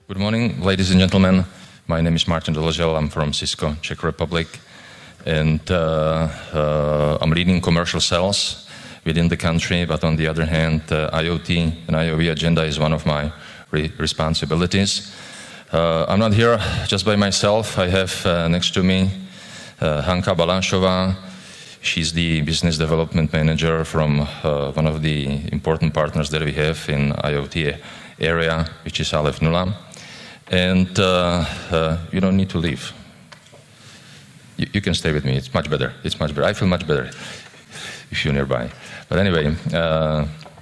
Good morning, ladies and gentlemen. My name is Martin Doležel. I'm from CISCO, Czech Republic, and I'm leading commercial sales within the country, but on the other hand, IoT and IoV agenda is one of my responsibilities. I'm not here just by myself. I have next to me Hanka Balášová. She's the business development manager from one of the important partners that we have in IoT area, which is Aleph Nula. And you don't need to leave. You can stay with me. It's much better. It's much better. I feel much better if you're nearby. But anyway.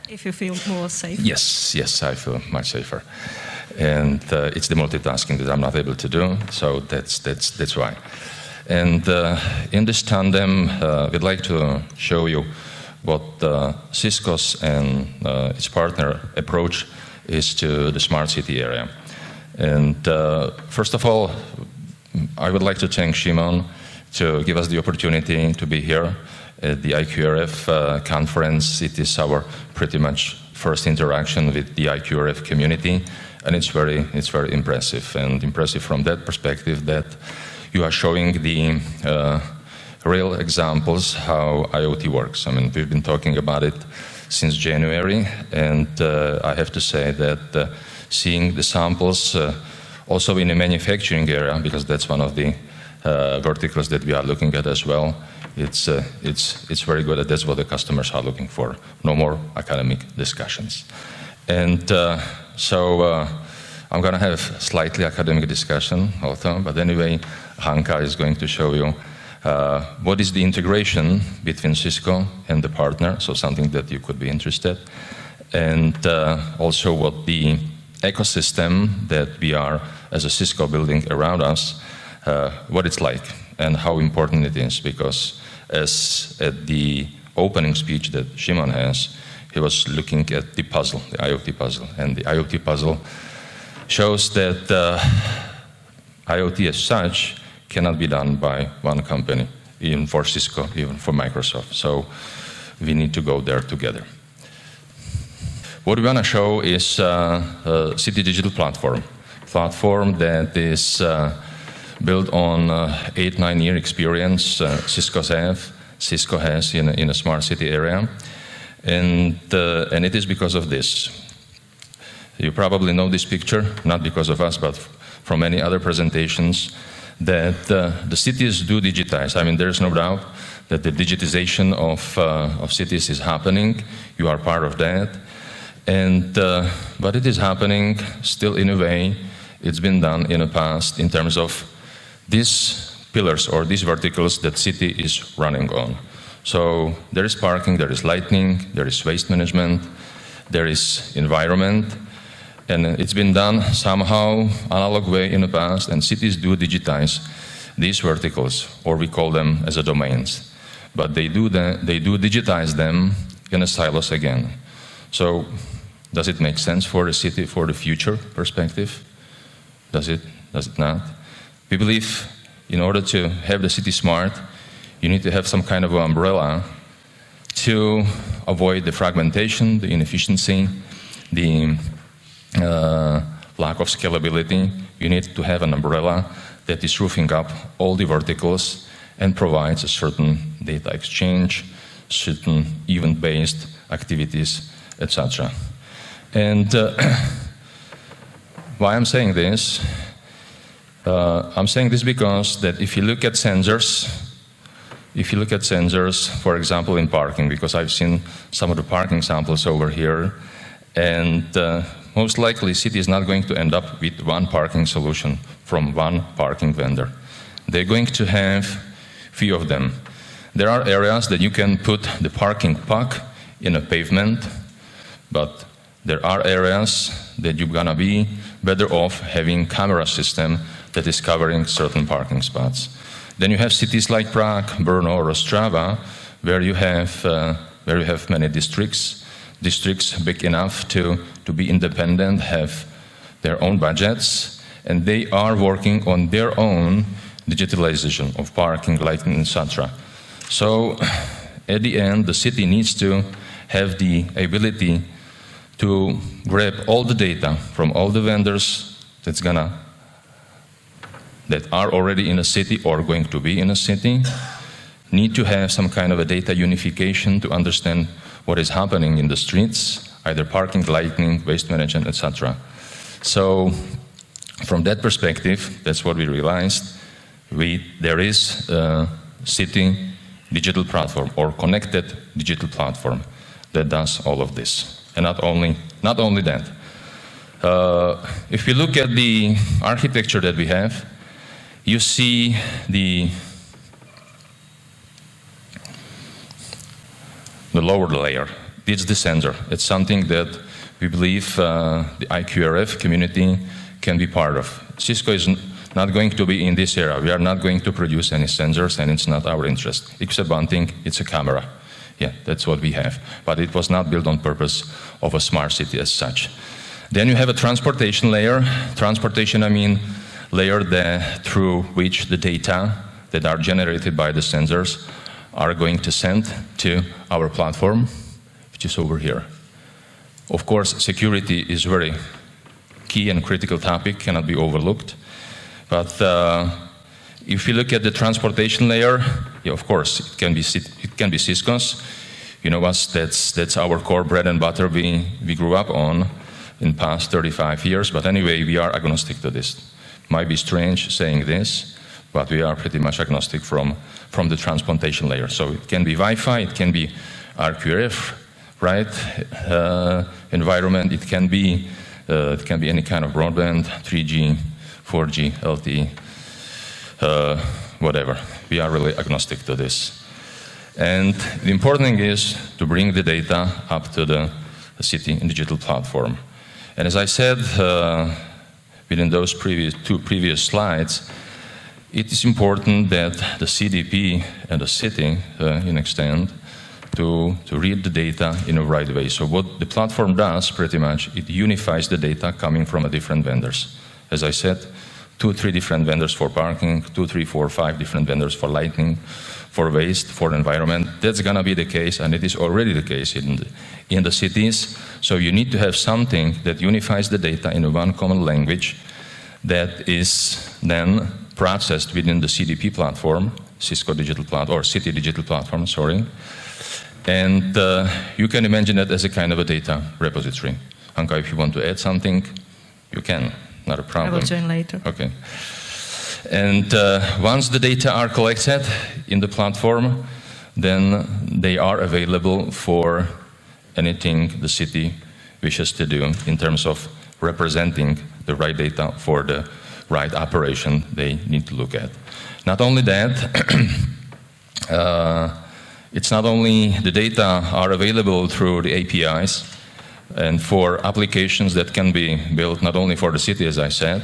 If you feel more safe. Yes, I feel much safer. And it's the multitasking that I'm not able to do, so that's why. And in this tandem, we'd like to show you what CISCO's and its partner approach is to the smart city area. And first of all, I would like to thank Shimon to give us the opportunity to be here at the IQRF conference. It is our pretty much first interaction with the IQRF community, and it's very impressive. And impressive from that perspective that you are showing the real examples how IoT works. I mean, we've been talking about it since January, and I have to say that seeing the samples also in the manufacturing area, because that's one of the verticals that we are looking at as well, it's very good, and that's what the customers are looking for. No more academic discussions. And so I'm going to have slightly academic discussion also, but anyway, Hanka is going to show you what is the integration between CISCO and the partner, so something that you could be interested, and also what the ecosystem that we are as a CISCO building around us, what it's like and how important it is, because as at the opening speech that Shimon has, he was looking at the puzzle, the IoT puzzle, and the IoT puzzle shows that IoT as such cannot be done by one company, even for CISCO, even for Microsoft. So we need to go there together. What we want to show is a city digital platform that is built on 8-9 year experience CISCO has in a smart city area, and it is because of this. You probably know this picture, not because of us, but from many other presentations, that the cities do digitize. I mean, there's no doubt that the digitization of cities is happening. You are part of that. And but it is happening still in a way it's been done in the past in terms of these pillars or these verticals that city is running on. So there is parking, there is lighting, there is waste management, there is environment, and it's been done somehow analog way in the past, and cities do digitize these verticals, or we call them as a domains. But they do digitize them in a silos again. So does it make sense for the city for the future perspective? Does it not? We believe in order to have the city smart, you need to have some kind of an umbrella to avoid the fragmentation, the inefficiency, the lack of scalability. You need to have an umbrella that is roofing up all the verticals and provides a certain data exchange, certain event-based activities, etc. And why I'm saying this? I'm saying this because that if you look at sensors, for example, in parking, because I've seen some of the parking samples over here, and most likely city is not going to end up with one parking solution from one parking vendor. They're going to have few of them. There are areas that you can put the parking puck in a pavement, but there are areas that you're gonna be better off having camera system that is covering certain parking spots. Then you have cities like Prague, Brno, or Ostrava, where you have many districts big enough to be independent, have their own budgets, and they are working on their own digitalization of parking, lighting, etc. So at the end, the city needs to have the ability to grab all the data from all the vendors, that are already in a city or going to be in a city need to have some kind of a data unification to understand what is happening in the streets, either parking, lighting, waste management, etc. So from that perspective, that's what we realized. There is a city digital platform or connected digital platform that does all of this. And not only that. If we look at the architecture that we have, you see the lower layer. It's the sensor. It's something that we believe the IQRF community can be part of. CISCO is not going to be in this area. We are not going to produce any sensors, and it's not our interest. Except one thing, it's a camera. Yeah, that's what we have. But it was not built on purpose of a smart city as such. Then you have a transportation layer. Transportation, I mean, layer through which the data that are generated by the sensors are going to send to our platform, which is over here. Of course, security is very key and critical topic, cannot be overlooked. But if you look at the transportation layer, yeah, of course, it can be CISCOs. You know us, that's our core bread and butter we grew up on in the past 35 years. But anyway, we are agnostic to this. Might be strange saying this, but we are pretty much agnostic from the transportation layer. So it can be Wi-Fi, it can be IQRF, right? Environment. It can be any kind of broadband, 3G, 4G, LTE, whatever. We are really agnostic to this. And the important thing is to bring the data up to the city digital platform. And as I said within those two previous slides, it is important that the CDP and the city, in extent, to read the data in a right way. So what the platform does, pretty much, it unifies the data coming from different vendors. As I said, 2, 3 different vendors for parking, 2, 3, 4, 5 different vendors for lighting, for waste, for environment. That's gonna be the case, and it is already the case in the cities. So you need to have something that unifies the data in one common language that is then processed within the CDP platform, CISCO digital platform, or city digital platform, sorry. And you can imagine that as a kind of a data repository. Anka, if you want to add something, you can, not a problem. I will join later. Okay. And once the data are collected in the platform, then they are available for anything the city wishes to do in terms of representing the right data for the right operation they need to look at. Not only that, it's not only the data are available through the APIs and for applications that can be built not only for the city, as I said,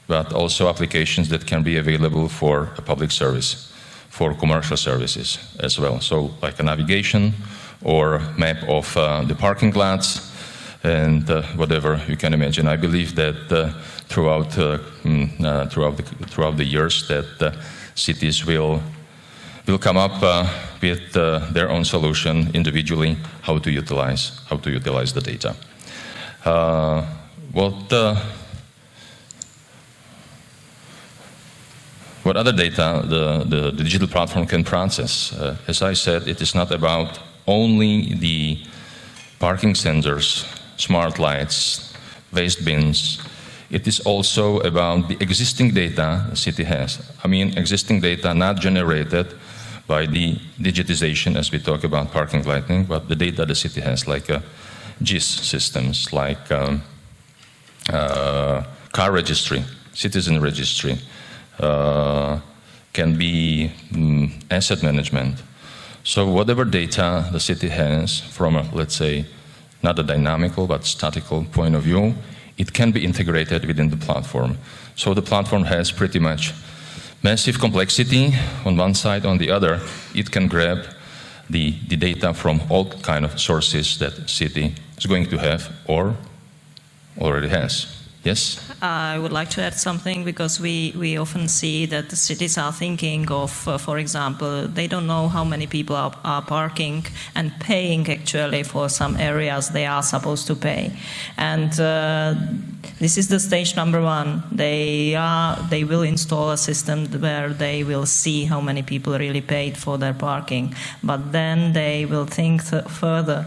but also applications that can be available for a public service, for commercial services as well. So like a navigation or map of the parking lots and whatever you can imagine. I believe that throughout the years that cities will come up with their own solution individually how to utilize the data. What other data the digital platform can process? As I said, it is not about only the parking sensors, smart lights, waste bins. It is also about the existing data the city has. I mean, existing data not generated by the digitization as we talk about parking lighting, but the data the city has, like GIS systems, like car registry, citizen registry, can be asset management. So whatever data the city has from a, let's say, not a dynamical but statical point of view, it can be integrated within the platform. So the platform has pretty much massive complexity on one side. On the other, it can grab the data from all kind of sources that the city is going to have or already has. Yes? I would like to add something, because we often see that the cities are thinking of, for example, they don't know how many people are parking and paying actually for some areas they are supposed to pay. And This is the stage number one. They will install a system where they will see how many people really paid for their parking, but then they will think further.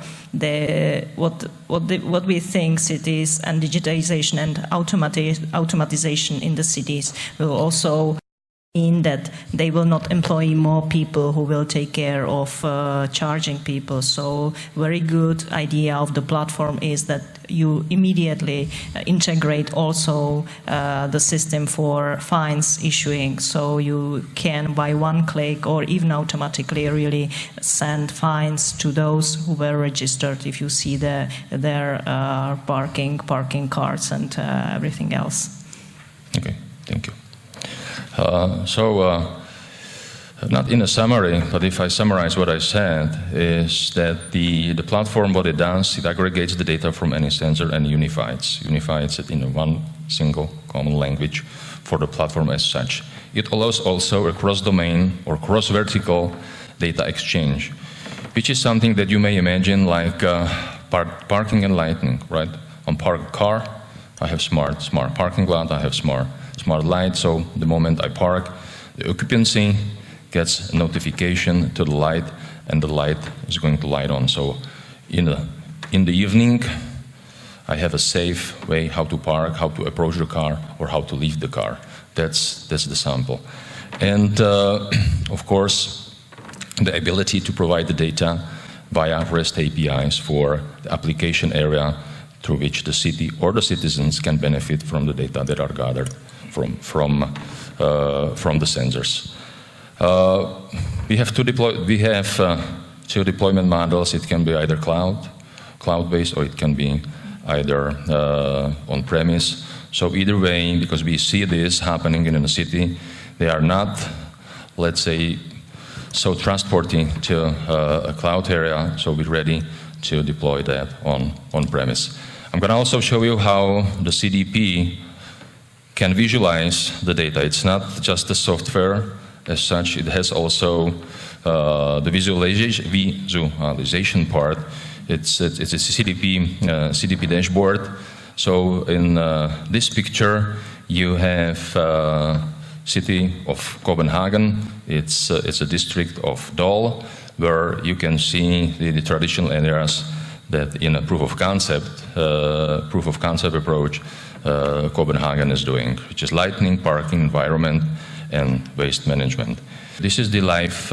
What we think cities and digitization and automatization in the cities will also mean that they will not employ more people who will take care of charging people. So very good idea of the platform is that you immediately integrate also the system for fines issuing. So you can by one click or even automatically really send fines to those who were registered if you see their parking cards and everything else. Okay, thank you. Not in a summary, but if I summarize what I said, is that the platform, what it does, it aggregates the data from any sensor and unifies it in one single common language for the platform as such. It allows also a cross-domain or cross-vertical data exchange, which is something that you may imagine like parking and lighting, right? On parked car, I have smart parking lot, I have smart light, so the moment I park, the occupancy gets a notification to the light, and the light is going to light on. So in the evening, I have a safe way how to park, how to approach the car, or how to leave the car. That's the sample. And of course, the ability to provide the data via REST APIs for the application area through which the city or the citizens can benefit from the data that are gathered from the sensors. We have two deployment models. It can be either cloud-based, or it can be either on-premise. So either way, because we see this happening in a city, they are not, let's say, so transporting to a cloud area, so we're ready to deploy that on-premise. I'm going to also show you how the CDP can visualize the data. It's not just the software as such, it has also the visualization part. It's a CDP dashboard. So in this picture, you have city of Copenhagen. It's a district of Dole, where you can see the traditional areas that in a proof of concept approach, Copenhagen is doing, which is lighting, parking, environment, and waste management. This is the live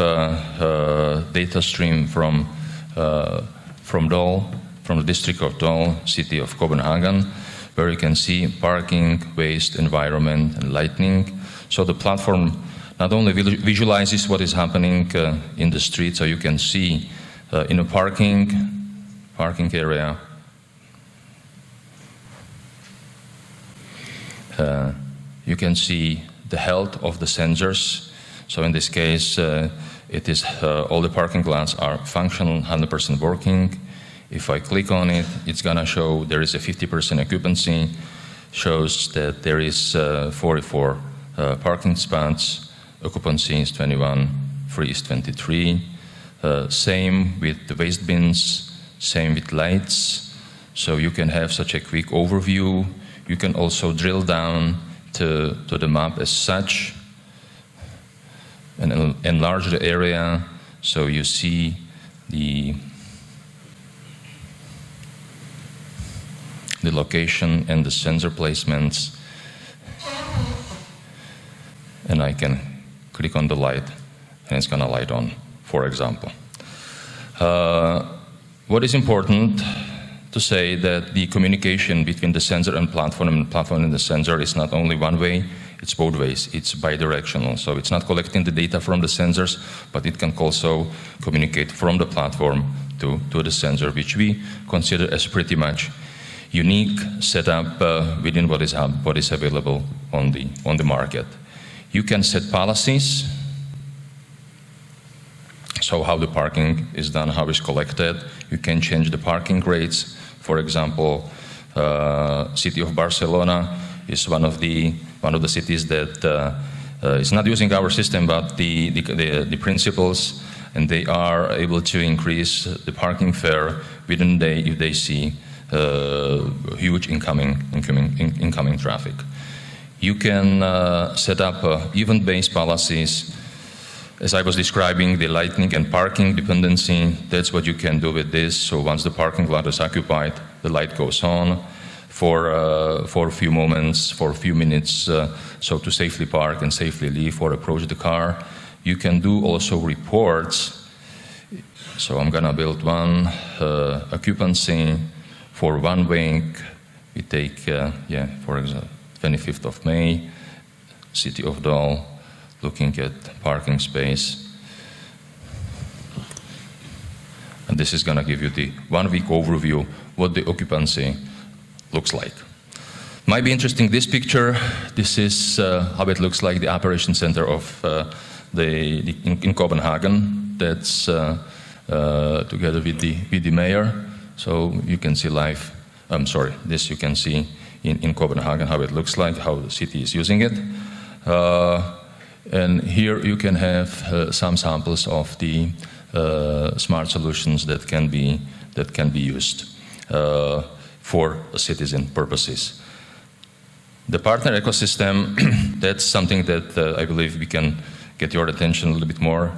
data stream from Dole, from the district of Dole, city of Copenhagen, where you can see parking, waste, environment, and lighting. So the platform not only visualizes what is happening in the street, so you can see in a parking area, you can see the health of the sensors. So in this case, it is all the parking lots are functional, 100% working. If I click on it, it's gonna show there is a 50% occupancy, shows that there is 44 parking spots, occupancy is 21, free is 23. Same with the waste bins, same with lights. So you can have such a quick overview. You can also drill down to the map as such and enlarge the area, so you see the location and the sensor placements. And I can click on the light and it's gonna light on, for example. What is important to say that the communication between the sensor and the platform and the sensor is not only one way, it's both ways. It's bidirectional. So it's not collecting the data from the sensors, but it can also communicate from the platform to the sensor, which we consider as pretty much unique setup within what is available on the market. You can set policies. So how the parking is done, how it's collected. You can change the parking rates. For example, city of Barcelona is one of the cities that is not using our system, but the principles, and they are able to increase the parking fare within a day if they see huge incoming traffic. You can set up event-based policies. As I was describing the lightning and parking dependency, that's what you can do with this. So once the parking lot is occupied, the light goes on for a few moments, for a few minutes, so to safely park and safely leave or approach the car. You can do also reports. So I'm gonna build one occupancy for 1 week. We take, for example, 25th of May, city of Dole, looking at parking space. And this is gonna give you the 1 week overview what the occupancy looks like. Might be interesting, this picture, this is how it looks like the operation center of in Copenhagen. That's together with the mayor. So you can see live, this you can see in Copenhagen how it looks like, how the city is using it. And here you can have some samples of the smart solutions that can be used for citizen purposes. The partner ecosystem, that's something that I believe we can get your attention a little bit more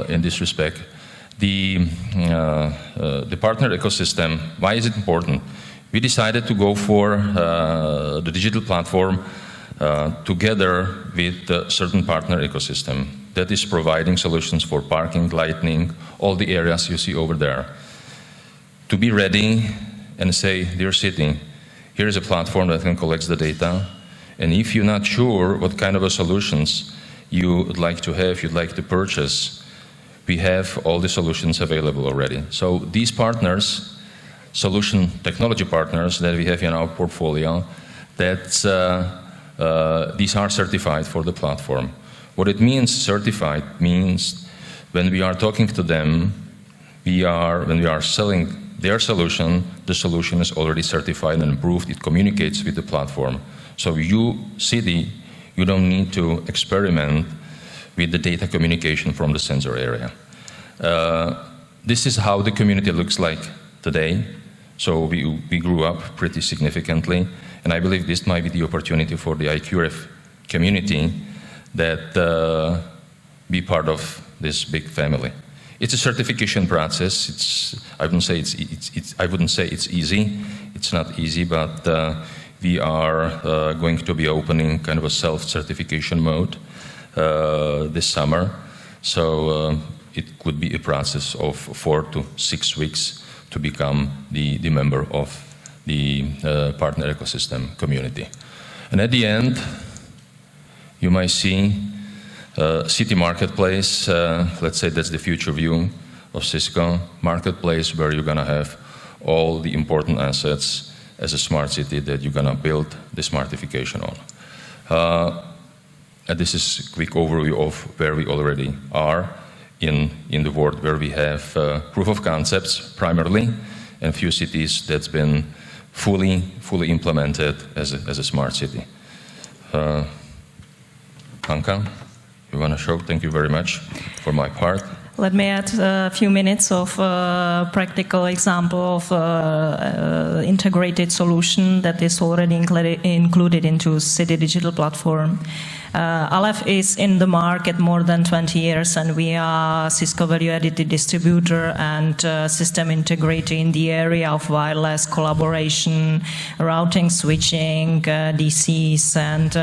in this respect. The partner ecosystem, why is it important? We decided to go for the digital platform together with a certain partner ecosystem that is providing solutions for parking, lighting, all the areas you see over there. To be ready and say, dear city, here is a platform that can collect the data, and if you're not sure what kind of solutions you would like to have, you'd like to purchase, we have all the solutions available already. So these partners, solution technology partners that we have in our portfolio, these are certified for the platform. What it means, certified, means when we are talking to them, when we are selling their solution, the solution is already certified and approved. It communicates with the platform. So you, city, you don't need to experiment with the data communication from the sensor area. This is how the community looks like today. So we grew up pretty significantly, and I believe this might be the opportunity for the IQRF community that be part of this big family. It's a certification process. I wouldn't say it's easy. It's not easy, but we are going to be opening kind of a self-certification mode this summer. So it could be a process of 4 to 6 weeks to become the member of the partner ecosystem community. And at the end, you might see city marketplace. Let's say that's the future view of CISCO marketplace, where you're going to have all the important assets as a smart city that you're going to build the smartification on. And this is a quick overview of where we already are in the world, where we have proof of concepts primarily, and few cities that's been fully implemented as a smart city. Anka, you want to show? Thank you very much for my part. Let me add a few minutes of practical example of integrated solution that is already included into City Digital Platform. Aleph is in the market more than 20 years, and we are CISCO value-added distributor and system integrator in the area of wireless collaboration, routing, switching, DCs, and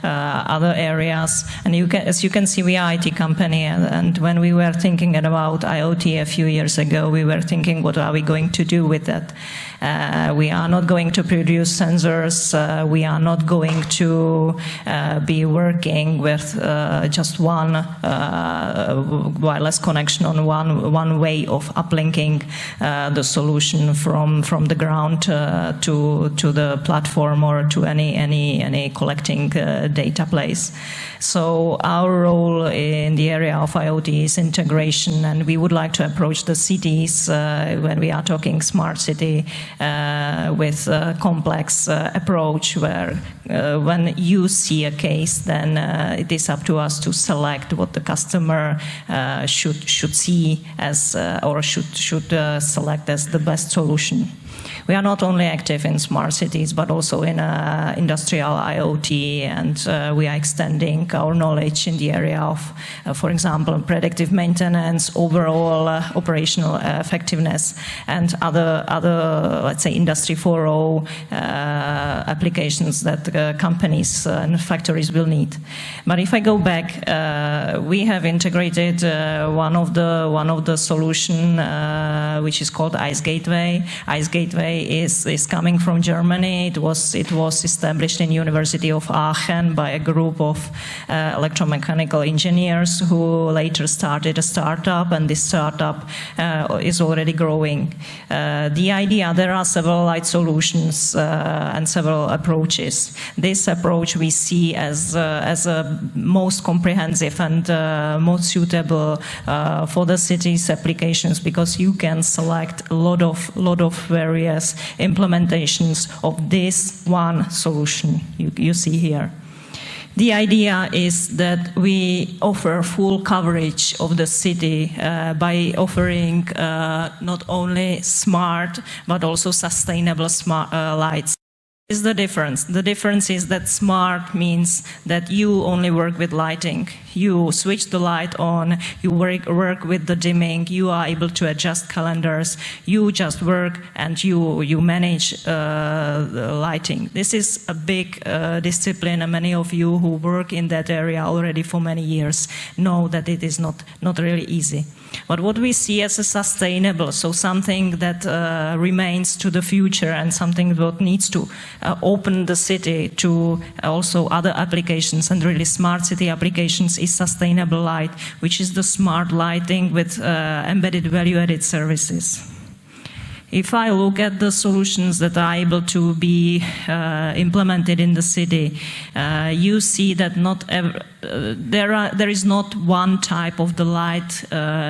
other areas. And as you can see, we are IT company, and when we were thinking about IoT a few years ago, we were thinking, what are we going to do with that? We are not going to produce sensors. We are not going to be working with just one wireless connection on one way of uplinking the solution from the ground to the platform or to any collecting data place. So our role in the area of IoT is integration, and we would like to approach the cities when we are talking smart city with a complex approach, where when you see a case, then it is up to us to select what the customer should see as or should select as the best solution. We are not only active in smart cities, but also in industrial IoT, and we are extending our knowledge in the area of, for example, predictive maintenance, overall operational effectiveness, and other, let's say, Industry 4.0 applications that companies and factories will need. But if I go back, we have integrated one of the solution which is called ICE Gateway. ICE Gateway is coming from Germany. It was established in University of Aachen by a group of electromechanical engineers who later started a startup, and this startup is already growing. The idea, there are several light solutions and several approaches. This approach we see as a most comprehensive and most suitable for the city's applications, because you can select a lot of various implementations of this one solution you see here. The idea is that we offer full coverage of the city by offering not only smart but also sustainable smart lights. Is the difference? The difference is that smart means that you only work with lighting. You switch the light on, you work with the dimming, you are able to adjust calendars, you just work and you manage the lighting. This is a big discipline, and many of you who work in that area already for many years know that it is not really easy. But what we see as a sustainable, so something that remains to the future and something that needs to open the city to also other applications and really smart city applications, is sustainable light, which is the smart lighting with embedded value-added services. If I look at the solutions that are able to be implemented in the city, you see that there is not one type of the light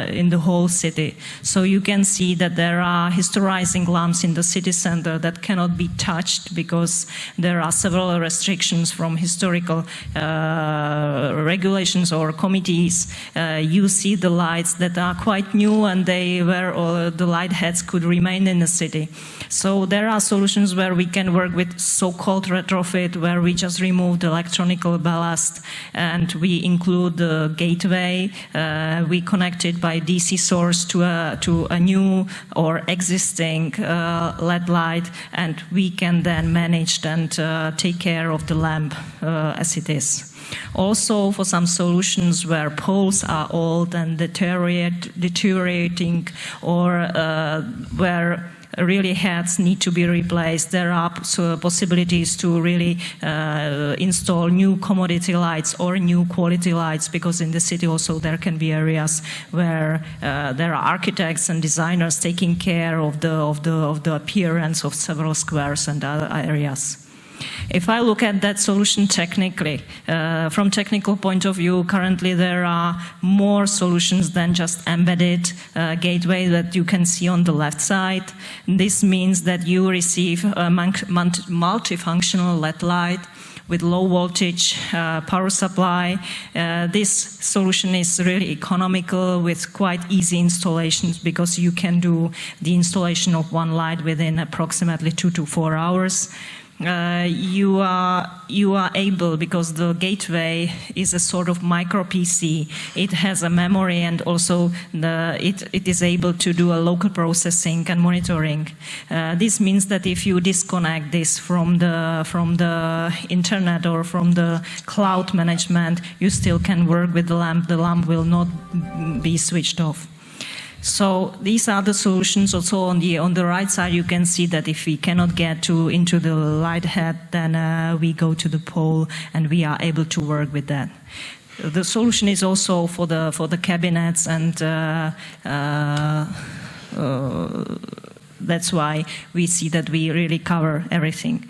in the whole city. So you can see that there are historizing lamps in the city center that cannot be touched because there are several restrictions from historical regulations or committees. You see the lights that are quite new, and the light heads could remain in the city. So there are solutions where we can work with so-called retrofit, where we just remove the electronical ballast and we include the gateway. We connect it by DC source to a new or existing LED light, and we can then manage and take care of the lamp as it is. Also, for some solutions where poles are old and deteriorating, or where really heads need to be replaced, there are possibilities to really install new commodity lights or new quality lights, because in the city also there can be areas where there are architects and designers taking care of the appearance of several squares and other areas. If I look at that solution technically, from technical point of view, currently there are more solutions than just embedded gateway that you can see on the left side. This means that you receive a multifunctional LED light with low voltage power supply. This solution is really economical with quite easy installations, because you can do the installation of one light within approximately 2 to 4 hours. You are able, because the gateway is a sort of micro PC. It has a memory, and also it is able to do a local processing and monitoring. This means that if you disconnect this from the internet or from the cloud management, you still can work with the lamp. The lamp will not be switched off. So these are the solutions. Also on the right side, you can see that if we cannot get into the light head, then we go to the pole and we are able to work with that. The solution is also for the cabinets, and that's why we see that we really cover everything.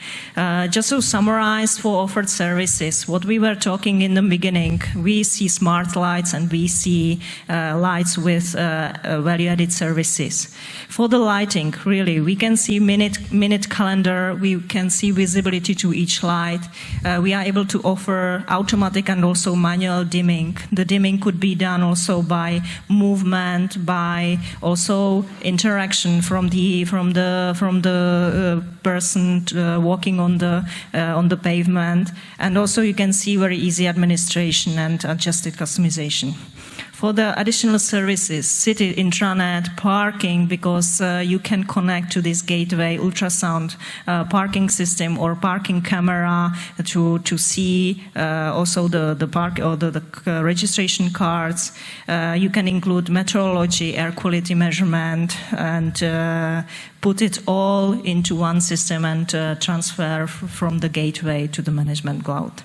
Just to summarize for offered services, what we were talking in the beginning, we see smart lights and we see lights with value-added services. For the lighting, really, we can see minute calendar, we can see visibility to each light. We are able to offer automatic and also manual dimming. The dimming could be done also by movement, by also interaction from the visibility from the person walking on the pavement, and also you can see very easy administration and adjusted customization. For the additional services, city intranet, parking, because you can connect to this gateway ultrasound parking system or parking camera to see also the park or the registration cards. You can include meteorology, air quality measurement, and put it all into one system and transfer from the gateway to the management cloud.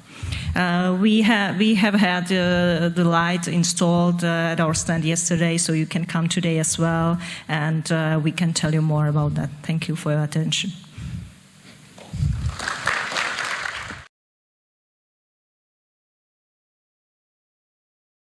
We have had the light installed at our stand yesterday, so you can come today as well, and we can tell you more about that. Thank you for your attention.